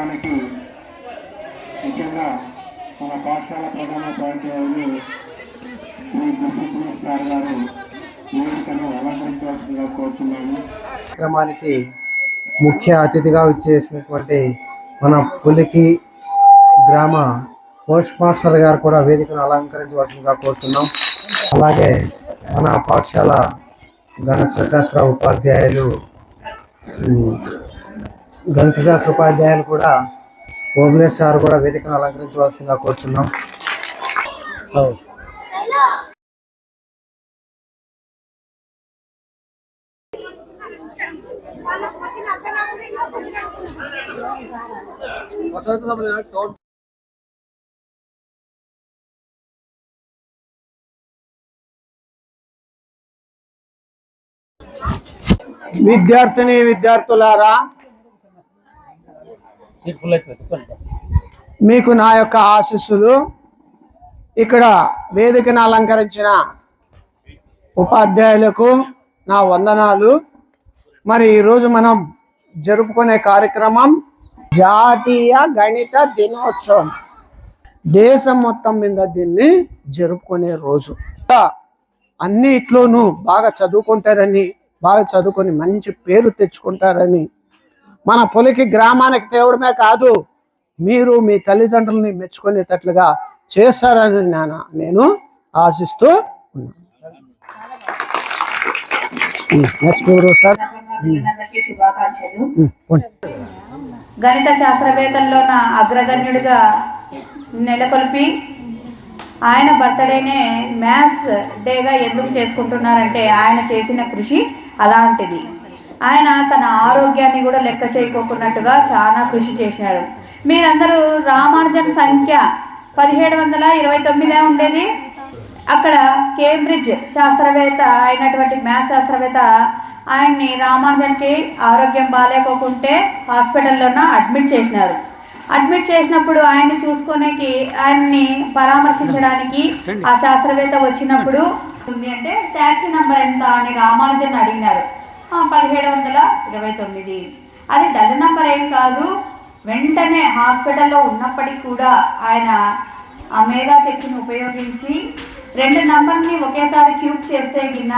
కార్యక్రమానికి ముఖ్యంగా మన పాఠశాల ప్రధానోపాధ్యాయులు శ్రీ గురుశేఖర్ సార్ గారు వేదికను అలంకరించవలసిందిగా కోరుతున్నాము. కార్యక్రమానికి ముఖ్య అతిథిగా వచ్చేసినటువంటి మన పులికి గ్రామ పోస్ట్ మాస్టర్ గారు కూడా వేదికను అలంకరించవలసిందిగా కోరుతున్నాం. అలాగే మన పాఠశాల గణితశాస్త్ర ఉపాధ్యాయులు కూడా ఓబులేష్ సార్ కూడా వేదికను అలంకరించవలసిందిగా కోరుతున్నాం. విద్యార్థులారా, మీకు నా యొక్క ఆశీస్సులు. ఇక్కడ వేదికను అలంకరించిన ఉపాధ్యాయులకు నా వందనాలు. మరి ఈరోజు మనం జరుపుకునే కార్యక్రమం జాతీయ గణిత దినోత్సవం. దేశం మొత్తం మీద దీన్ని జరుపుకునే రోజు. అన్నిట్లోనూ బాగా చదువుకుంటారని, బాగా చదువుకొని మంచి పేరు తెచ్చుకుంటారని, మన పులికి గ్రామానికి తేవడమే కాదు, మీరు మీ తల్లిదండ్రులని మెచ్చుకునేటట్లుగా చేస్తారని నేను ఆశిస్తూ ఉన్నాను. గణిత శాస్త్రవేత్తల్లోన అగ్రగణ్యుడిగా నెలకొల్పి ఆయన బర్త్డేనే మ్యాథ్స్ డేగా ఎందుకు చేసుకుంటున్నారంటే ఆయన చేసిన కృషి అలాంటిది. ఆయన తన ఆరోగ్యాన్ని కూడా లెక్క చేయకోకున్నట్టుగా చాలా కృషి చేసినాడు. మీరందరూ రామానుజన్ సంఖ్య 1729 ఉండేది. అక్కడ కేంబ్రిడ్జ్ శాస్త్రవేత్త అయినటువంటి మ్యాథ్స్ శాస్త్రవేత్త ఆయన్ని రామానుజన్కి ఆరోగ్యం బాగాలేకోకుంటే హాస్పిటల్లోన అడ్మిట్ చేసినారు. అడ్మిట్ చేసినప్పుడు ఆయన్ని చూసుకోనికి, ఆయన్ని పరామర్శించడానికి ఆ శాస్త్రవేత్త వచ్చినప్పుడు ఉంది అంటే ట్యాక్సీ నంబర్ ఎంత అని రామానుజన్ అడిగినారు. 1729. అది డల్ నంబర్ ఏం కాదు. వెంటనే హాస్పిటల్లో ఉన్నప్పటికీ కూడా ఆయన ఆ మేధాశక్తిని ఉపయోగించి 2 నంబర్ని ఒకేసారి క్యూబ్ చేస్తే గిన్న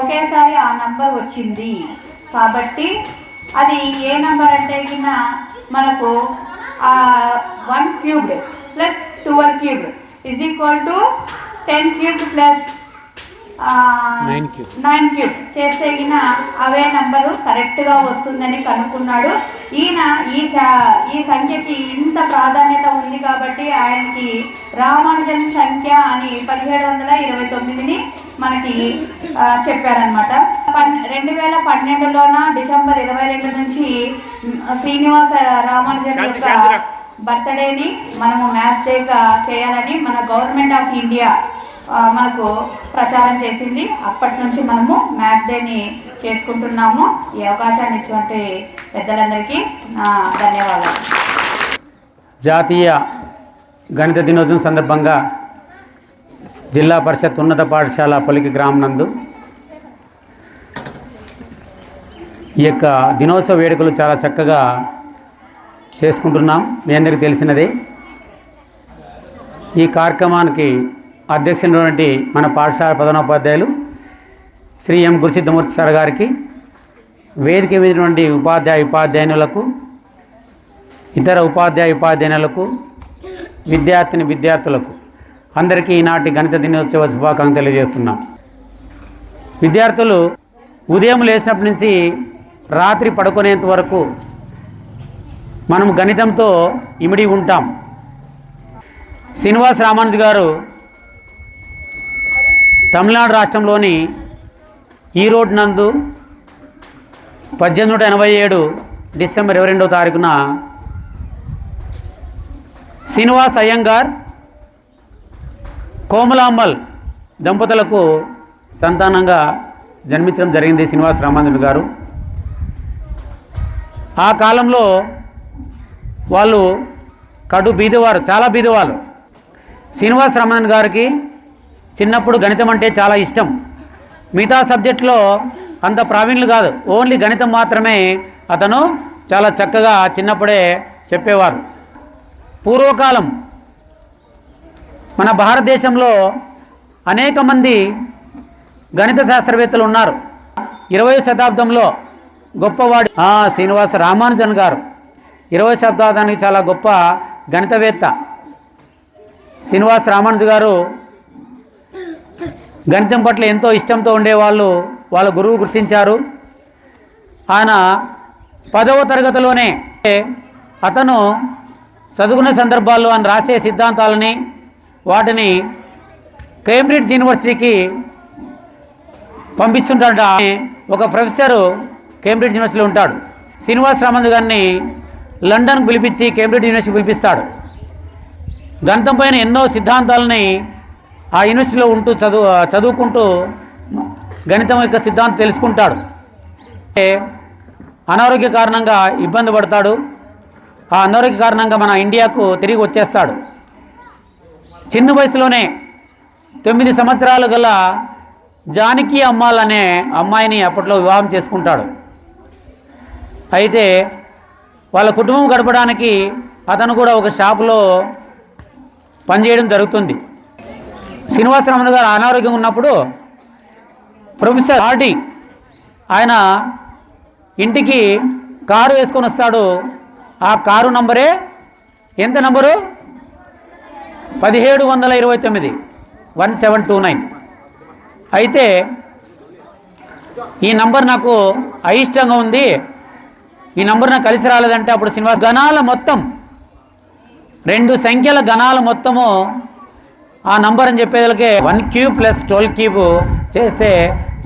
ఒకేసారి ఆ నంబర్ వచ్చింది. కాబట్టి అది ఏ నంబర్ అంటే గిన్న మనకు 1 cubed plus 12 cubed is equal to 10 cubed plus 9 cubed చేస్తే గిన అవే నంబరు కరెక్ట్గా వస్తుందని కనుక్కున్నాడు. ఈయన ఈ సంఖ్యకి ఇంత ప్రాధాన్యత ఉంది కాబట్టి ఆయనకి రామానుజన్ సంఖ్య అని 1729ని మనకి చెప్పారనమాట. 2012లోన డిసెంబర్ 22 నుంచి శ్రీనివాస రామానుజన్ యొక్క బర్త్డేని మనము మ్యాథ్స్ డేగా చేయాలని మన గవర్నమెంట్ ఆఫ్ ఇండియా మనకు ప్రచారం చేసింది. అప్పటి నుంచి మనము మ్యాథ్స్ డేని చేసుకుంటున్నాము. ఈ అవకాశాన్ని ఇచ్చినటువంటి పెద్దలందరికీ ధన్యవాదాలు. జాతీయ గణిత దినోత్సవం సందర్భంగా జిల్లా పరిషత్ ఉన్నత పాఠశాల పులికి గ్రామం నందు ఈ యొక్క దినోత్సవ వేడుకలు చాలా చక్కగా చేసుకుంటున్నాం. మీ అందరికీ తెలిసినదే. ఈ కార్యక్రమానికి అధ్యక్షుడైనటువంటి మన పాఠశాల ప్రధానోపాధ్యాయులు శ్రీ ఎం గురుసిద్ధమూర్తి సార్ గారికి, వేదిక మీదటువంటి ఉపాధ్యాయులకు, ఇతర ఉపాధ్యాయులకు, విద్యార్థులకు అందరికీ ఈనాటి గణిత దినోత్సవ శుభాకాంక్షలు తెలియజేస్తున్నాం. విద్యార్థులు ఉదయం లేచినప్పటి నుంచి రాత్రి పడుకునేంత వరకు మనము గణితంతో ఇమిడి ఉంటాం. శ్రీనివాస రామానుజన్ గారు తమిళనాడు రాష్ట్రంలోని ఈరోడ్ నందు 1887 డిసెంబర్ 22వ తారీఖున శ్రీనివాస్ అయ్యంగార్, కోమలాంబల్ దంపతులకు సంతానంగా జన్మించడం జరిగింది శ్రీనివాస రామానుజన్ గారు. ఆ కాలంలో వాళ్ళు కడు బీదవారు, చాలా బీదవాళ్ళు. శ్రీనివాస రామానుజన్ గారికి చిన్నప్పుడు గణితం అంటే చాలా ఇష్టం. మిగతా సబ్జెక్టులో అంత ప్రావీణ్యులు కాదు, ఓన్లీ గణితం మాత్రమే అతను చాలా చక్కగా చిన్నప్పుడే చెప్పేవారు. పూర్వకాలం మన భారతదేశంలో అనేక మంది గణిత శాస్త్రవేత్తలు ఉన్నారు. 20వ శతాబ్దంలో గొప్పవాడు శ్రీనివాస రామానుజన్ గారు 20వ శతాబ్దానికి చాలా గొప్ప గణితవేత్త. శ్రీనివాస రామానుజన్ గారు గణితం పట్ల ఎంతో ఇష్టంతో ఉండేవాళ్ళు. వాళ్ళ గురువు గుర్తించారు. ఆయన 10వ తరగతిలోనే అతను చదువుకునే సందర్భాల్లో ఆయన రాసే సిద్ధాంతాలని వాటిని కేంబ్రిడ్జ్ యూనివర్సిటీకి పంపిస్తుంటాడు. ఒక ప్రొఫెసరు కేంబ్రిడ్జ్ యూనివర్సిటీలో ఉంటాడు. శ్రీనివాస రామానుజన్ గారిని లండన్కి పిలిపించి కేంబ్రిడ్జ్ యూనివర్సిటీ పిలిపిస్తాడు. గణితం పైన ఎన్నో సిద్ధాంతాలని ఆ యూనివర్సిటీలో ఉంటూ చదువుకుంటూ గణితం యొక్క సిద్ధాంతం తెలుసుకుంటాడు. అనారోగ్య కారణంగా ఇబ్బంది పడతాడు. ఆ అనారోగ్య కారణంగా మన ఇండియాకు తిరిగి వచ్చేస్తాడు. చిన్న వయసులోనే 9 సంవత్సరాలు గల జానకి అమ్మాల్ అనే అమ్మాయిని అప్పట్లో వివాహం చేసుకుంటాడు. అయితే వాళ్ళ కుటుంబం గడపడానికి అతను కూడా ఒక షాపులో పనిచేయడం జరుగుతుంది. శ్రీనివాసరామన్ గారు అనారోగ్యం ఉన్నప్పుడు ప్రొఫెసర్ ఆర్డి ఆయన ఇంటికి కారు వేసుకొని వస్తాడు. ఆ కారు నంబరే ఎంత నంబరు? 1729 1729. అయితే ఈ నంబర్ నాకు అయిష్టంగా ఉంది, ఈ నంబర్ నాకు కలిసి రాలేదంటే అప్పుడు శ్రీనివాస్ గణాల మొత్తం 2 సంఖ్యల గణాల మొత్తము ఆ నంబర్ అని చెప్పేదానికి 1 క్యూబ్ ప్లస్ 12 క్యూబ్ చేస్తే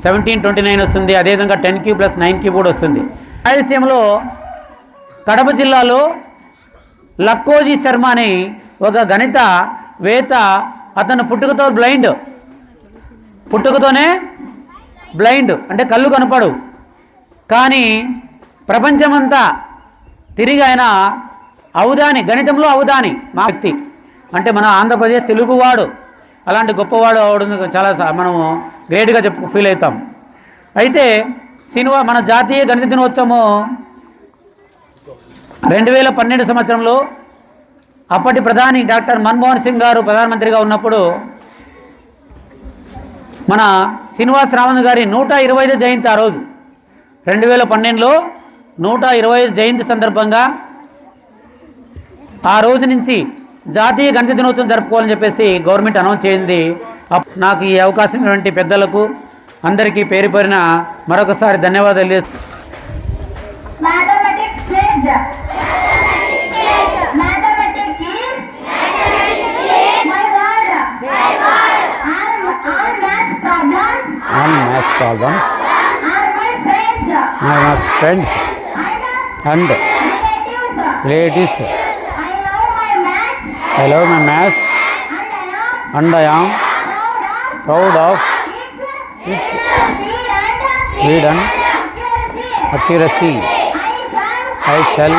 1729 వస్తుంది. అదేవిధంగా 10 క్యూబ్ ప్లస్ 9 క్యూబ్ కూడా వస్తుంది. రాయలసీమలో కడప జిల్లాలో లక్కోజీ శర్మ అని ఒక గణిత వేత్త, అతను పుట్టుకతోనే బ్లైండ్ అంటే కళ్ళు కనపడు. కానీ ప్రపంచమంతా తిరిగి ఆయన అవధాని, గణితంలో అవధాని మా వ్యక్తి అంటే మన ఆంధ్రప్రదేశ్ తెలుగువాడు. అలాంటి గొప్పవాడు అవడం చాలా మనము గ్రేట్గా ఫీల్ అవుతాం. అయితే మన జాతీయ గణిత దినోత్సవము 2012 సంవత్సరంలో అప్పటి ప్రధాని డాక్టర్ మన్మోహన్ సింగ్ గారు ప్రధానమంత్రిగా ఉన్నప్పుడు మన శ్రీనివాస రామానుజన్ గారి 125వ జయంతి ఆ రోజు 2012లో 125వ జయంతి సందర్భంగా ఆ రోజు నుంచి జాతీయ గణిత దినోత్సవం జరుపుకోవాలని చెప్పేసి గవర్నమెంట్ అనౌన్స్ చేయింది. నాకు ఈ అవకాశం ఇచ్చినటువంటి పెద్దలకు అందరికీ పేరు పేరున మరొకసారి ధన్యవాదాలు తెలుస్తున్నాను. All math problems are my friends and relatives. I love my maths and I am proud of its speed and accuracy. I shall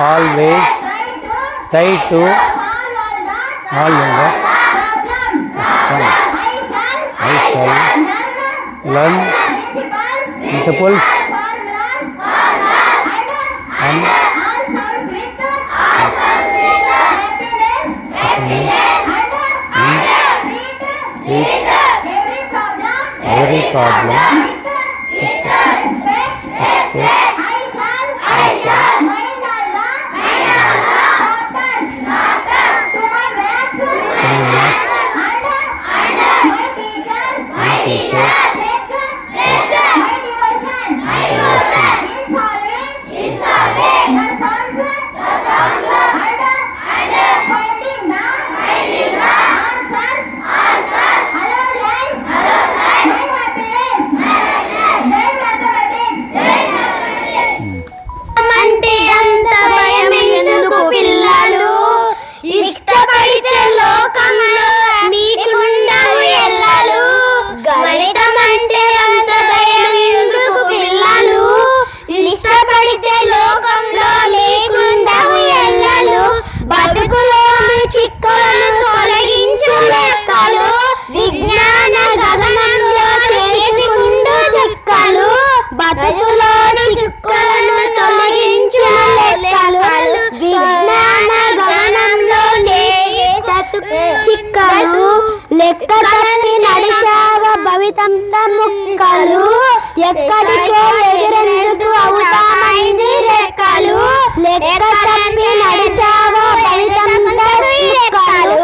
always try to solve the problems. I shall learn principles and every problem ఎక్కడికో ఎగిరెందుకు అవుతామైంది రెక్కలు లెక్క తప్పి నడిచావో ఫలితంతో రెక్కలు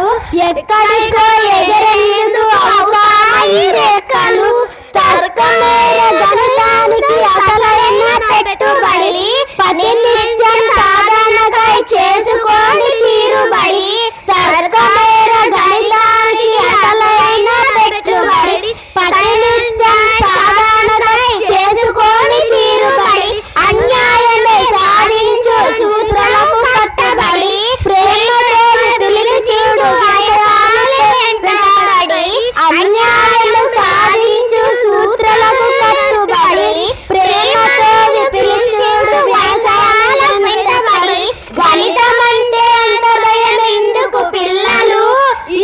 ఎక్కడికో ఎగిరెందుకు అవుతాయి రెక్కలు తర్కమేర గణితానికి అసలైన పెట్టుబడి ప్రతినిత్యం సాధనకై చేసుకోని తీరుబడి తర్కమేర గణితానికి అసలైన పెట్టుబడి ప్రతినిత్యం సాధనకై చేసుకోని తీరుబడి అన్యాయమే సాధించు సూత్రాలకు కట్టబడి ప్రేమతో పిలిచిడు వైరాలు వెంటబడి అన్యాయము సాధించు సూత్రాలకు కట్టుబడి ప్రేమతో పిలిచిడు వ్యవసాయాల వెంటబడి గణితమంటే అంత భయం ఎందుకు పిల్లలు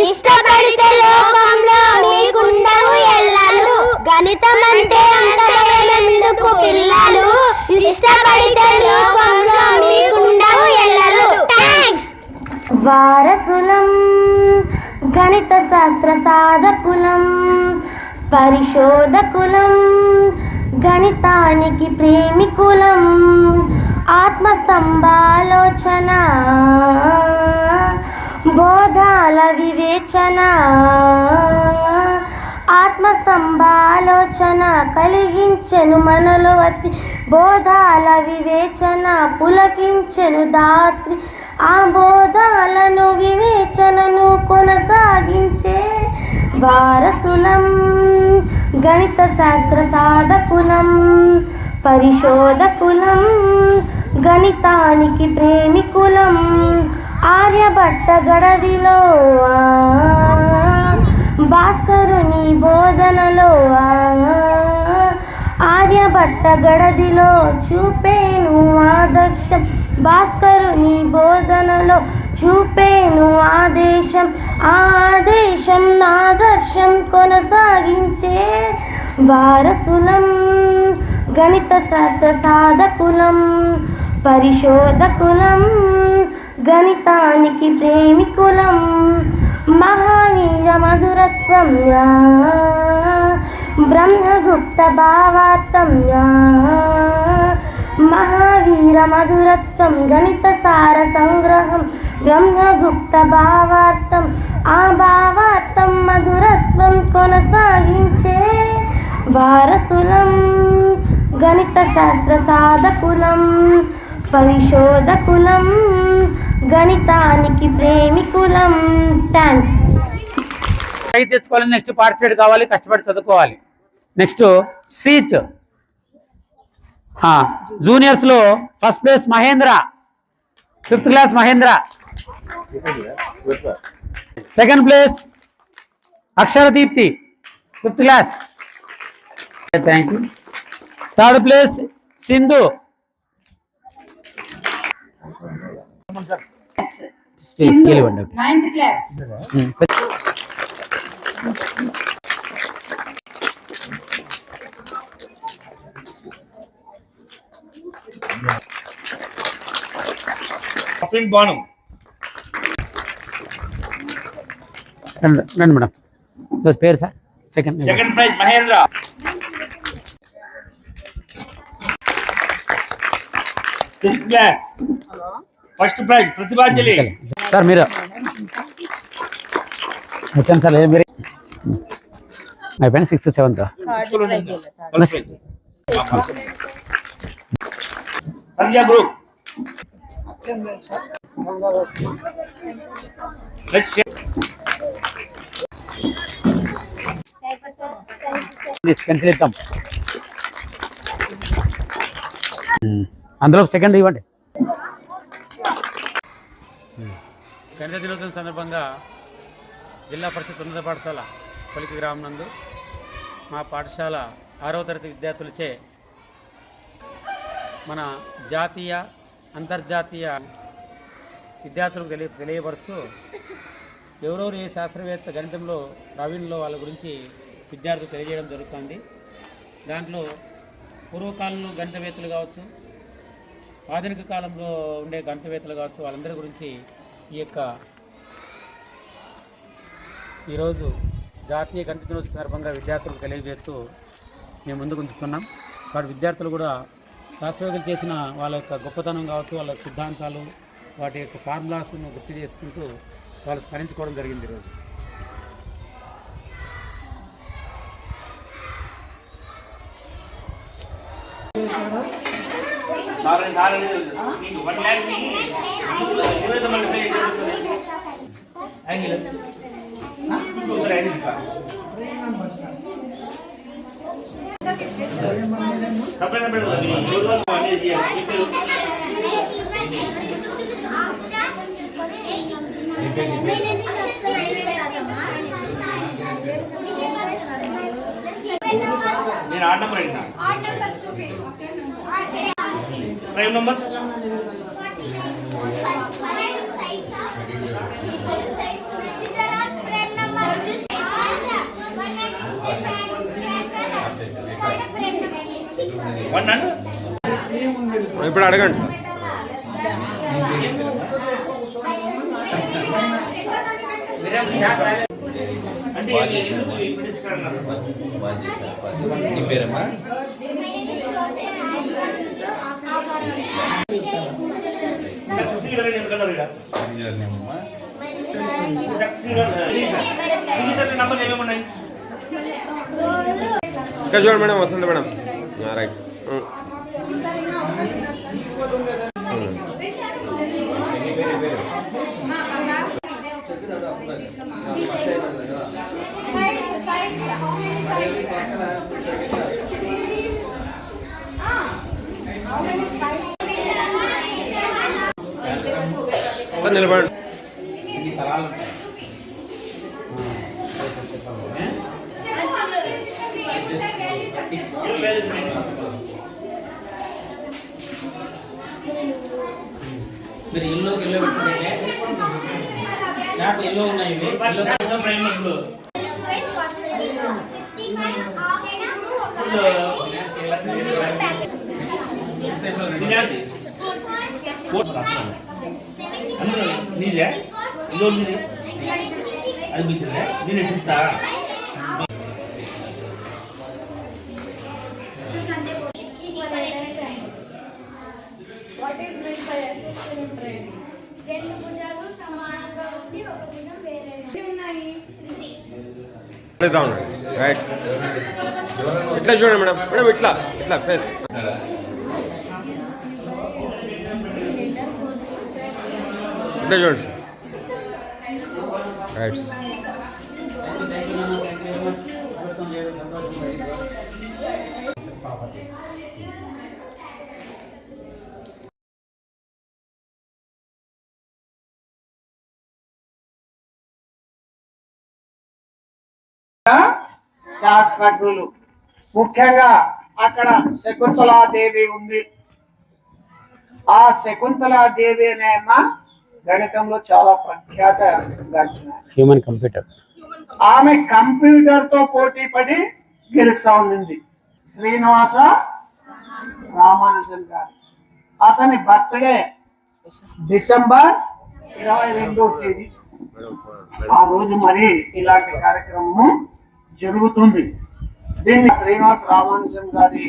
ఇష్టపడితే లోకంలో మీకుండవు ఎల్లలు గణితమంటే అంత భయం ఎందుకు పిల్లలు ఇష్టపడితే లోకంలో మీకుండవు ఎల్లలు థాంక్స్ వారసులం గణిత శాస్త్ర సాధకులం పరిశోధకులం గణితానికి ప్రేమికులం ఆత్మస్తంభాలోచన బోధాల వివేచన ఆత్మస్తంభాలోచన కలిగించెను మనలో అతి బోధాల వివేచన పులకించెను దాత్రి ఆ బోధాలను వివేచనను కొనసాగించే వారసులం గణిత శాస్త్ర సాధకులం పరిశోధకులం గణితానికి ప్రేమికులం ఆర్యభట్ట గడదిలో భాస్కరుని బోధనలో ఆర్యభట్ట గడదిలో చూపేను ఆదర్శం భాస్కరుని బోధనలో చూపేను ఆదేశం ఆదేశం ఆదర్శం కొనసాగించే వారసులం గణిత శాస్త్ర సాధకులం పరిశోధకులం గణితానికి ప్రేమికులం మహావీర మధురత్వం బ్రహ్మగుప్త భావార్థం మహావీర మధురత్వం గణిత సార సంగ్రహం బ్రహ్మగుప్త భావార్థం ఆ భావార్థం మధురత్వం కొనసాగించే వారసులం గణిత శాస్త్ర సాధకులం పరిశోధకులం గణితానికి ప్రేమికులం థ్యాంక్స్ ప్రైజ్ తెచ్చుకోవాలి నెక్స్ట్ పార్టిసిపేట్ కావాలి కష్టపడి చదువుకోవాలి నెక్స్ట్ స్పీచ్ జూనియర్స్లో first place Mahendra 5th class Mahendra second place Aksharadeepthi 5th class thank you third place Sindhu ninth class Banu రండి మేడం పేరు sir second prize Mahendra sixth class first prize Pratibhanjali sir మీరు సార్ మీరు అయిపోయిన 6th 7th సంధ్య గ్రూప్ పెన్సిల్ ఇద్దాం అందులో సెకండ్ ఇవ్వండి గణిత దినోత్సవం సందర్భంగా జిల్లా పరిషత్ ఉన్నత పాఠశాల పొలికి గ్రామం నందు మా పాఠశాల 6వ తరగతి విద్యార్థులచే మన జాతీయ అంతర్జాతీయ విద్యార్థులకు తెలియపరుస్తూ ఎవరెవరు ఏ శాస్త్రవేత్త గణితంలో ప్రావీణ్యంలో వాళ్ళ గురించి విద్యార్థులు తెలియజేయడం జరుగుతుంది. దాంట్లో పూర్వకాలంలో గణితవేత్తలు కావచ్చు, ఆధునిక కాలంలో ఉండే గణితవేత్తలు కావచ్చు, వాళ్ళందరి గురించి ఈరోజు జాతీయ గణిత దినోత్సవం సందర్భంగా విద్యార్థులకు తెలియజేస్తూ మేము ముందుకు ఉంచుతున్నాం. వాటి విద్యార్థులు కూడా శాస్త్రవేత్తలు చేసిన వాళ్ళ యొక్క గొప్పతనం కావచ్చు, వాళ్ళ సిద్ధాంతాలు, వాటి యొక్క ఫార్ములాస్ను గుర్తు చేసుకుంటూ వాళ్ళు స్మరించుకోవడం జరిగింది ఈరోజు. నేను ఆర్డర్ నెంబర్ అయినా ప్రైమ్ నెంబర్ ఇప్పుడు అడగండి సార్. అంటే ఇంకా చూడండి మేడం, వస్తుంది మేడం. రైట్. నిలబడండి. మీరు ఇల్లుకి ఇల్లు పెట్టుకుంటే ఇల్లు ఉన్నాయి. నీదే ఇది అనిపించిందా? నేను చెప్తా. రెండు భుజాలు సమానంగా ఉండి ఒక భుజం వేరే ఉన్నాయి. రైట్. ఇట్లా చూడండి మేడం. మేడం ఇట్లా ఇట్లా ఫేస్. ఇట్లా చూడండి. రైట్. శాస్త్రజ్ఞులు ముఖ్యంగా అక్కడ శకుంతలాదేవి ఉంది. ఆ శకుంతలాదేవి అనే అమ్మ గణితంలో చాలా ప్రఖ్యాత హ్యూమన్ కంప్యూటర్. ఆమె కంప్యూటర్ తో పోటీ పడి గెలుస్తా ఉంది. శ్రీనివాస రామానుజన్ గారు. అతని బర్త్డే డిసెంబర్ 22వ తేదీ. ఆ రోజు మరి ఇలాంటి కార్యక్రమం జరుగుతుంది. దీన్ని శ్రీనివాస రామానుజన్ గారి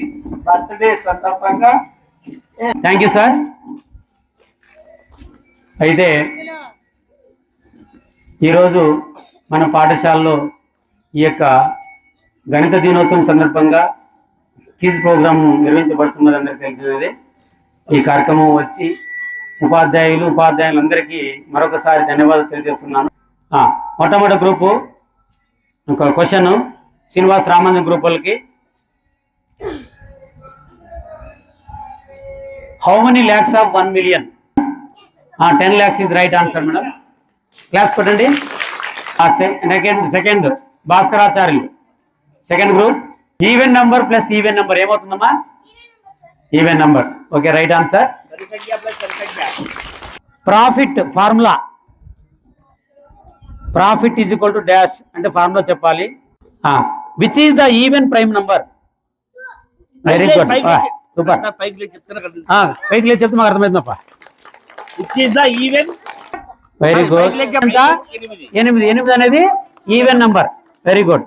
బర్త్డే సందర్భంగా. Thank you sir. అయితే ఈరోజు మన పాఠశాలలో ఈ యొక్క గణిత దినోత్సవం సందర్భంగా క్విజ్ ప్రోగ్రాము నిర్వహించబడుతున్నది అందరికీ తెలిసినదే. ఈ కార్యక్రమం వచ్చి ఉపాధ్యాయులందరికీ మరొకసారి ధన్యవాదాలు తెలియజేస్తున్నాను. మొట్టమొదటి గ్రూపు ఒక క్వశ్చన్ శ్రీనివాస్ రామానుజన్ గ్రూప్ వాళ్ళకి. How many lakhs of 1 million? 10 lakhs is right answer madam. Claps కొట్టండి. సెకండ్ భాస్కరాచార్యులు second group. Even number plus even number ఏమవుతుందమ్మా? Even number. Okay, right answer. Profit formula. Profit is equal to dash అంటే formula చెప్పాలి. Which is the even prime number? Very good, super. పైకి లేదు చెప్తే మాకు అర్థమవుతుందప్ప. Very good. 8 అనేది even number. Very good.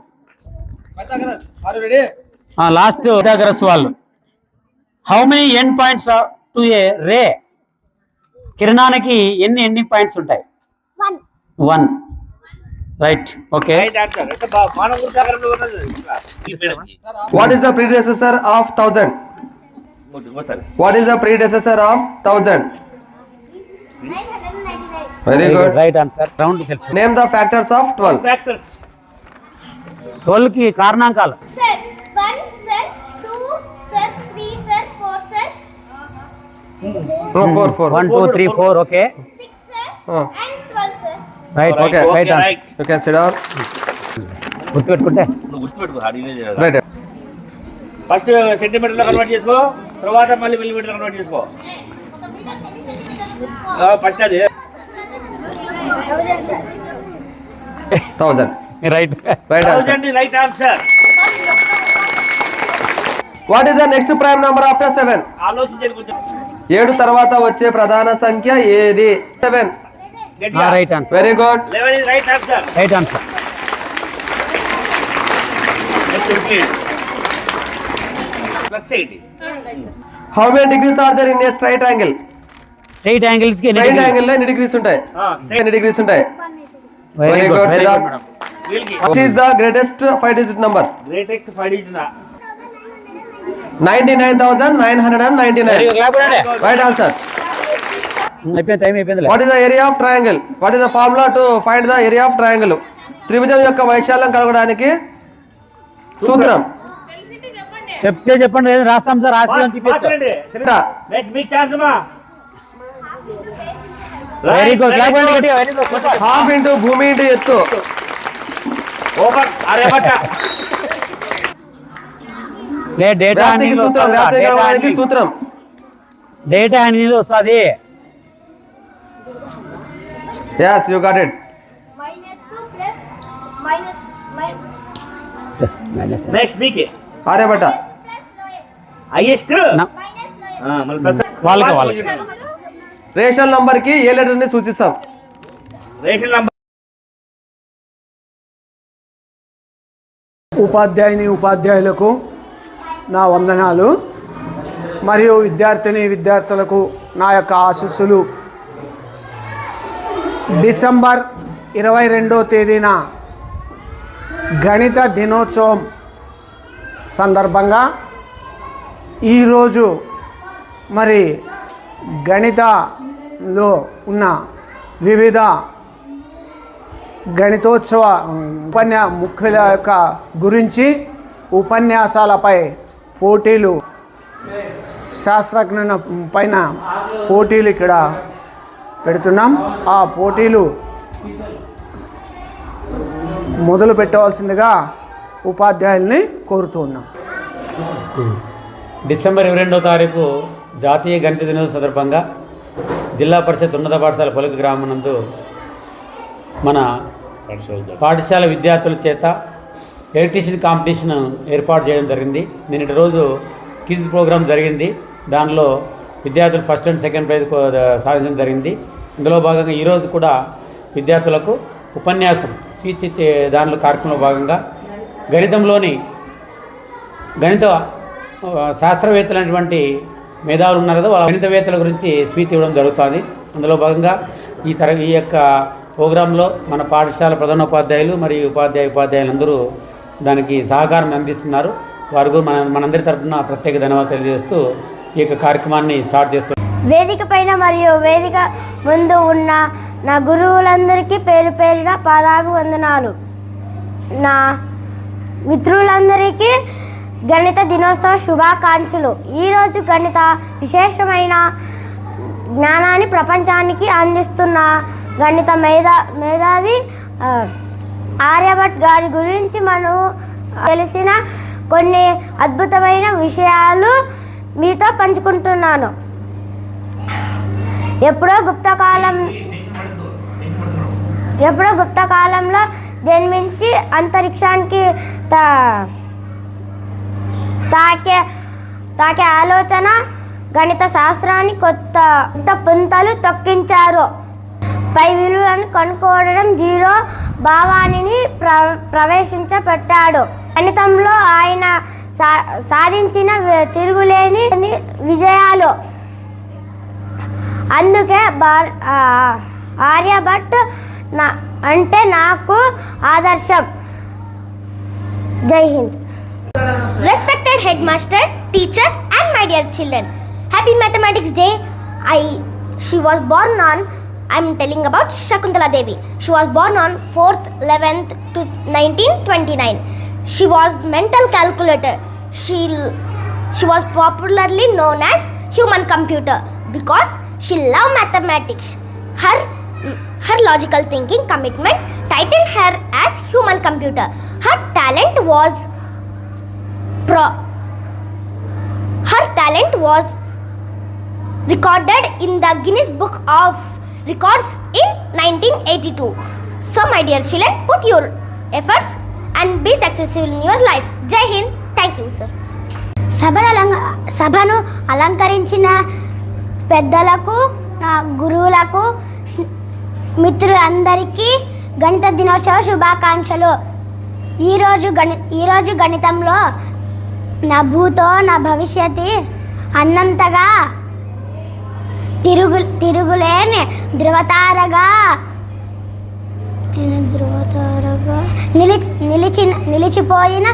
Last Pythagoras వాళ్ళు how many end points to a ray? కిరణానికి ఎన్ని ఎండింగ్ పాయింట్స్ ఉంటాయి? 1. రైట్. ఓకే. Right answer. అంటే మానవ గుర్తాకరంలో ఉన్నది. What is the predecessor of 1000? What is the predecessor of 1000? 999. Very good. Right answer. Round తెలుసు. Name the factors of 12. Factors 12 కి కారణాంకాలు. Sir, 1 sir, 2 sir, 3 sir, 4 sir, No, 4. 1 2 3 4. Okay. 6 sir, Oh. and 12 sir. Right. Okay. Right answer. Right. You can sit down. గుర్తుపెట్టుకుంటే నువ్వు గుర్తుపెట్టుకో అడిగేది Right. First సెంటీమీటర్లో convert చేసుకో, తర్వాత మళ్ళీ మిల్లీమీటర్లో convert చేసుకో. ఫస్ట్ అది 1000. Right. Right answer. 1000 right answer. What is the next prime number after 7? ఆలోచించండి కొంచెం 7 తర్వాత వచ్చే ప్రధాన సంఖ్య ఏది? 7. గట్టిగా. Right answer. Very good. 11 is right answer. Right answer. Next please. +80. How many degrees are there in a straight angle? Straight angles కి Straight angle లో ఎన్ని degrees ఉంటాయి? ఎన్ని degrees ఉంటాయి? Very Very good. good. Very Sit good down. Madam. వీళ్ళకి Which is the greatest 5-digit number? Greatest 5 digit 99,999. Very good. Clap కొడండి. Right answer. అయిపోయింది, time అయిపోయింది. What is the area of triangle? What is the formula to find the area of triangle? త్రిభుజం యొక్క వైశాల్యం కనుగొనడానికి సూత్రం. చెప్తే చెప్పండి, ఏదో రాస్తాం సార్. రాసి చూపించు. నెక్స్ట్ బిగ్ ఛాన్స్ మా. Very good. క్లాప్ కొడండి గట్టిగా. Very good. హాఫ్ ఇంటూ భూమి ఇంటూ ఎత్తు. ఓవర్ అరే బట్ట. డేటా వ్యాప్తికి అనేది సూత్రం. వ్యాప్తి కనుగొనడానికి సూత్రం. డేటా అనేది వస్తుంది. Yes, you got it. Minus 2 plus minus next big Aryabhatta. plus lowest. Highest. Minus lowest. మళ్ళీ ప్లస్ వాళ్ళకి. రేషన్ నంబర్ కి ఏ లెటర్ ని సూచిస్తాం? Ration number. ఉపాధ్యాయులకు నా వందనాలు మరియు విద్యార్థులకు నా యొక్క ఆశీస్సులు. డిసెంబర్ 22వ తేదీన గణిత దినోత్సవం సందర్భంగా ఈరోజు మరి గణితంలో ఉన్న వివిధ గణితోత్సవ ముఖ్యుల యొక్క గురించి ఉపన్యాసాలపై పోటీలు, శాస్త్రజ్ఞ పైన పోటీలు ఇక్కడ పెడుతున్నాం. ఆ పోటీలు మొదలు పెట్టవలసిందిగా ఉపాధ్యాయుల్ని కోరుతున్నాం. డిసెంబర్ 22వ తారీఖు జాతీయ గణిత దినోత్సవం సందర్భంగా జిల్లా పరిషత్ ఉన్నత పాఠశాల పొలికి గ్రామం నందు మన పాఠశాల విద్యార్థుల చేత ఎలక్ట్రీషియన్ కాంపిటీషన్ ఏర్పాటు చేయడం జరిగింది. నిన్నటి రోజు క్విజ్ ప్రోగ్రాం జరిగింది. దానిలో విద్యార్థులు ఫస్ట్ అండ్ సెకండ్ ప్రైజ్ సాధించడం జరిగింది. ఇందులో భాగంగా ఈరోజు కూడా విద్యార్థులకు ఉపన్యాసం స్పీచ్ ఇచ్చే దానిలో కార్యక్రమంలో భాగంగా గణితంలోని గణిత శాస్త్రవేత్తలైనటువంటి మేధావులు ఉన్నారు కదా, వాళ్ళ గణితవేత్తల గురించి స్పీచ్ ఇవ్వడం జరుగుతుంది. అందులో భాగంగా ఈ యొక్క ప్రోగ్రాంలో మన పాఠశాల ప్రధానోపాధ్యాయులు మరియు ఉపాధ్యాయులందరూ దానికి సహకారం అందిస్తున్నారు. వారు మనందరి తరఫున ప్రత్యేక ధన్యవాదాలు తెలియజేస్తూ ఈ యొక్క కార్యక్రమాన్ని స్టార్ట్ చేస్తున్నారు. వేదిక పైన మరియు వేదిక ముందు ఉన్న నా గురువులందరికీ పేరు పేరున పాదాభివందనాలు. నా మిత్రులందరికీ గణిత దినోత్సవ శుభాకాంక్షలు. ఈరోజు గణిత విశేషమైన జ్ఞానాన్ని ప్రపంచానికి అందిస్తున్న గణిత మేధావి ఆర్యభట్ గారి గురించి మనం తెలిసిన కొన్ని అద్భుతమైన విషయాలు మీతో పంచుకుంటున్నాను. ఎప్పుడో గుప్త కాలంలో జన్మించి అంతరిక్షానికి తాకే ఆలోచన గణిత శాస్త్రాన్ని కొత్త పుంతలు తొక్కించారు. పై విలువలను కనుక్కోవడం జీరో భావాన్ని ప్రవేశించబెట్టాడు. గణితంలో ఆయన సాధించిన తిరుగులేని విజయాలు. అందుకే ఆర్యభట్ అంటే నాకు ఆదర్శం. జై Hind. Respected headmaster, teachers and my dear children, happy mathematics day. She was born on, I'm telling about Shakuntala Devi. She was born on 4th 11th to 1929. She was mental calculator. She was popularly known as human computer because she loved mathematics. Her logical thinking commitment titled her as human computer. Her talent was recorded in the Guinness Book of Records in 1982. So my dear children, put your efforts and be successful in your life. Jai Hind. Thank you, sir. సభను అలంకరించిన పెద్దలకు, నా గురువులకు, మిత్రులందరికీ గణిత దినోత్సవ శుభాకాంక్షలు. ఈరోజు గణితంలో నా భూతో నా భవిష్యత్తు అన్నంతగా తిరుగులేని ధృవతారగా నిలిచిపోయిన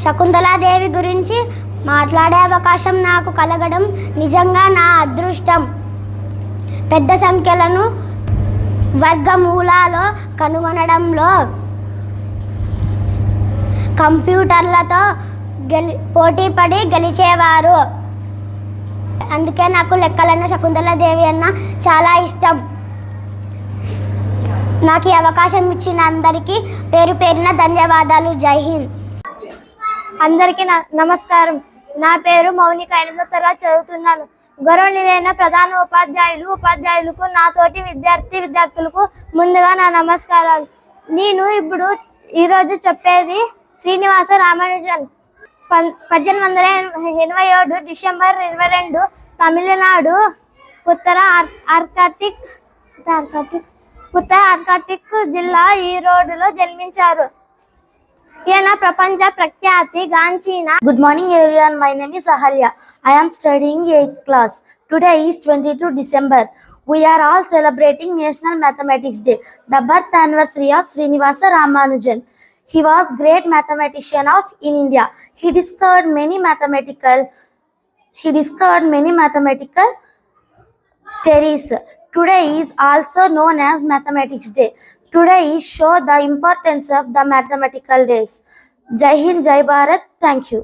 శకుంతలాదేవి గురించి మాట్లాడే అవకాశం నాకు కలగడం నిజంగా నా అదృష్టం. పెద్ద సంఖ్యలను వర్గమూలాలో కనుగొనడంలో కంప్యూటర్లతో పోటీపడి గెలిచేవారు. అందుకే నాకు లెక్కలన్న శకుంతలాదేవి అన్న చాలా ఇష్టం. నాకు ఈ అవకాశం ఇచ్చిన అందరికీ పేరు పేరున ధన్యవాదాలు. జై హింద్. అందరికీ నమస్కారం. నా పేరు మౌనిక, 8వ తరగతి చదువుతున్నాను. గౌరవనీయులైన ప్రధాన ఉపాధ్యాయులకు, నాతోటి విద్యార్థులకు ముందుగా నా నమస్కారాలు. నేను ఈరోజు చెప్పేది శ్రీనివాస రామానుజన్. 1887 డిసెంబర్ 22 తమిళనాడు ఉత్తర ఆర్కాటిక్ జిల్లా ఈరోడులో జన్మించారు. ఈయన ప్రపంచ ప్రఖ్యాతి గాంచిన. Good morning everyone, my name is Ahalya. I am studying 8th class. Today is 22 December. We are all celebrating National Mathematics Day, the birth anniversary of Srinivasa Ramanujan. He was great mathematician in India. He discovered many mathematical theories. Today is also known as Mathematics Day. Today is show the importance of the mathematical days. Jai Hind, Jai Bharat. Thank you.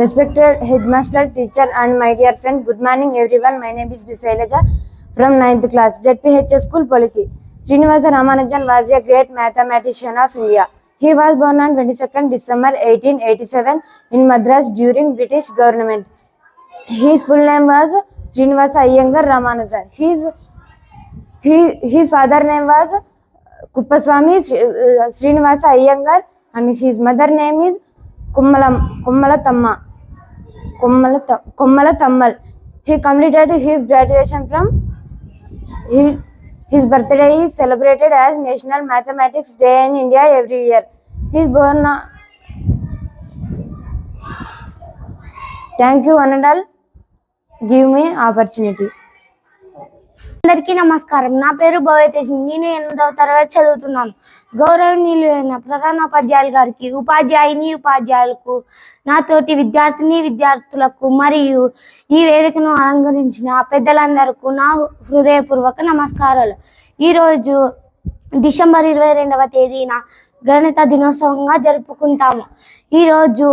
Respected headmaster, teacher and my dear friend, good morning everyone. My name is Bisailaja from 9th class, ZPHS School, Poliki. Srinivasa Ramanujan was a great mathematician of India. He was born on 22nd December 1887 in Madras during British government. His full name was Srinivasa Iyengar Ramanujan. His father name was Kuppaswamy Srinivasa Iyengar and his mother name is Kommala Tammal. He completed his graduation from his birthday is celebrated as National Mathematics Day in India every year. He is born. Thank you one and all. Give me opportunity. అందరికీ నమస్కారం. నా పేరు భవ్యతేజ్. నేను 8వ తరగతి చదువుతున్నాను. గౌరవనీయులైన ప్రధానోపాధ్యాయులు గారికి, ఉపాధ్యాయులకు, నాతోటి విద్యార్థులకు మరియు ఈ వేదికను అలంకరించిన పెద్దలందరికీ నా హృదయపూర్వక నమస్కారాలు. ఈరోజు డిసెంబర్ 22వ తేదీన గణిత దినోత్సవంగా జరుపుకుంటాము. ఈరోజు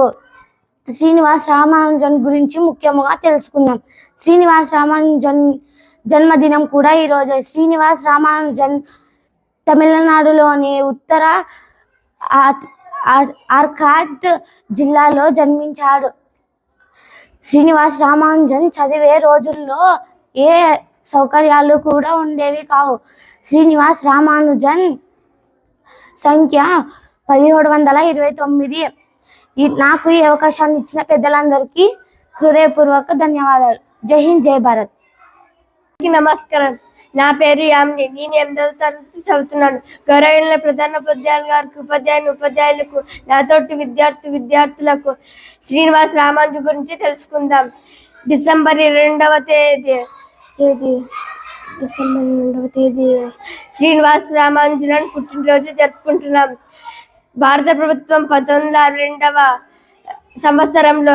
శ్రీనివాస రామానుజన్ గురించి ముఖ్యంగా తెలుసుకుందాం. శ్రీనివాస రామానుజన్ జన్మదినం కూడా ఈరోజు. శ్రీనివాస రామానుజన్ తమిళనాడులోని ఉత్తర ఆర్కాట్ జిల్లాలో జన్మించాడు. శ్రీనివాస రామానుజన్ చదివే రోజుల్లో ఏ సౌకర్యాలు కూడా ఉండేవి కావు. శ్రీనివాస రామానుజన్ సంఖ్య 1729. నాకు ఈ అవకాశాన్ని ఇచ్చిన పెద్దలందరికీ హృదయపూర్వక ధన్యవాదాలు. జై హింద్, జై భారత్. నమస్కారం. నా పేరు యామిని. నేను 8వ తరగతి చదువుతున్నాను. గౌరవనీయ ప్రధానోపాధ్యాయులు గారికి, ఉపాధ్యాయులకు, నాతోటి విద్యార్థులకు శ్రీనివాస రామానుజన్ గురించి తెలుసుకుందాం. డిసెంబర్ 2వ తేదీ శ్రీనివాస రామానుజన్ పుట్టినరోజు జరుపుకుంటున్నాం. భారత ప్రభుత్వం 1962వ సంవత్సరంలో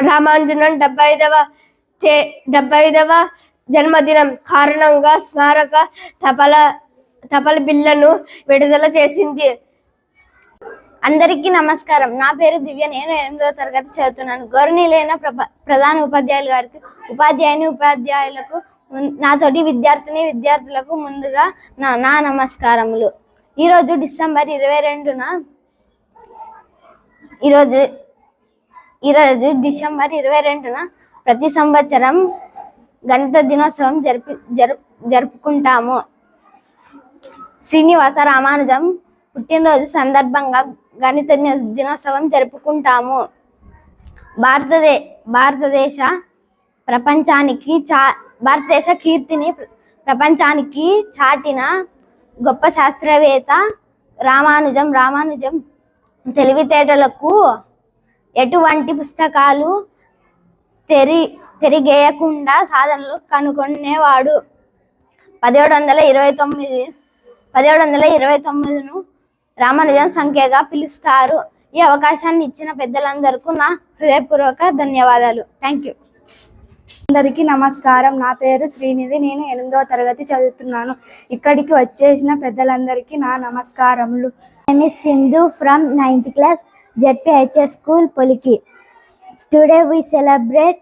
రామానుజన్ 75వ జన్మదినం కారణంగా స్మారక తపాల బిళ్లను విడుదల చేసింది. అందరికీ నమస్కారం. నా పేరు దివ్య. నేను 8వ తరగతి చదువుతున్నాను. గౌరవనీయులైన ప్రధాన ఉపాధ్యాయులు గారికి, ఉపాధ్యాయులకు, నాతోటి విద్యార్థులకు ముందుగా నా నమస్కారములు. ఈరోజు డిసెంబర్ 22న ప్రతి సంవత్సరం గణిత దినోత్సవం జరుపుకుంటాము. శ్రీనివాస రామానుజం పుట్టినరోజు సందర్భంగా గణిత దినోత్సవం జరుపుకుంటాము. భారతదేశ కీర్తిని ప్రపంచానికి చాటిన గొప్ప శాస్త్రవేత్త రామానుజం తెలివితేటలకు ఎటువంటి పుస్తకాలు తెరిగేయకుండా సాధనలు కనుగొనేవాడు. 1729ను రామానుజన్ సంఖ్యగా పిలుస్తారు. ఈ అవకాశాన్ని ఇచ్చిన పెద్దలందరికీ నా హృదయపూర్వక ధన్యవాదాలు. Thank you. అందరికీ నమస్కారం. నా పేరు శ్రీనిధి. నేను 8వ తరగతి చదువుతున్నాను. ఇక్కడికి వచ్చేసిన పెద్దలందరికీ నా నమస్కారములు. name is Sindhu from 9th class, ZPHS School, Poliki. Today we celebrate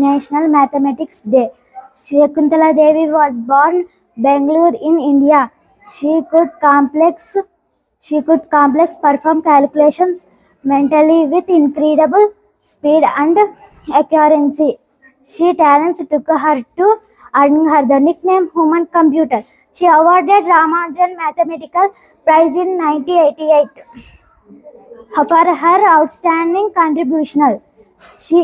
National Mathematics Day. Shakuntala Devi was born Bangalore in India. She could complex perform calculations mentally with incredible speed and accuracy. She talents took her to earning her the nickname Human Computer. She awarded Ramanujan Mathematical Prize in 1988 for her outstanding contribution. She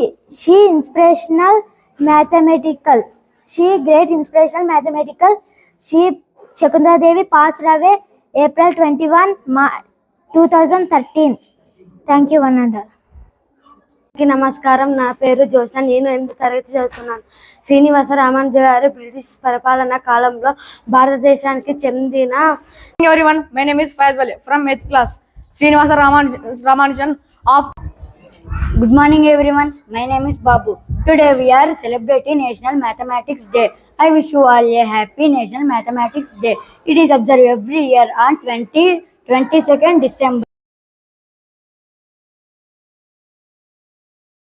great inspirational mathematical. Shakuntala Devi passed away April 21, 2013. Thank you one and all. నమస్కారం. నా పేరు జ్యోత్స్న. నేను 8వ తరగతి చదువుతున్నాను. శ్రీనివాస రామానుజన్ గారు British పరిపాలనా కాలంలో భారతదేశానికి చెందిన Everyone, my name is Faiz Wali from 8th class. Srinivasa Ramanujan of. Good morning everyone. My name is Babu. Today we are celebrating National Mathematics Day. I wish you all a happy National Mathematics Day. It is observed every year on 22nd December.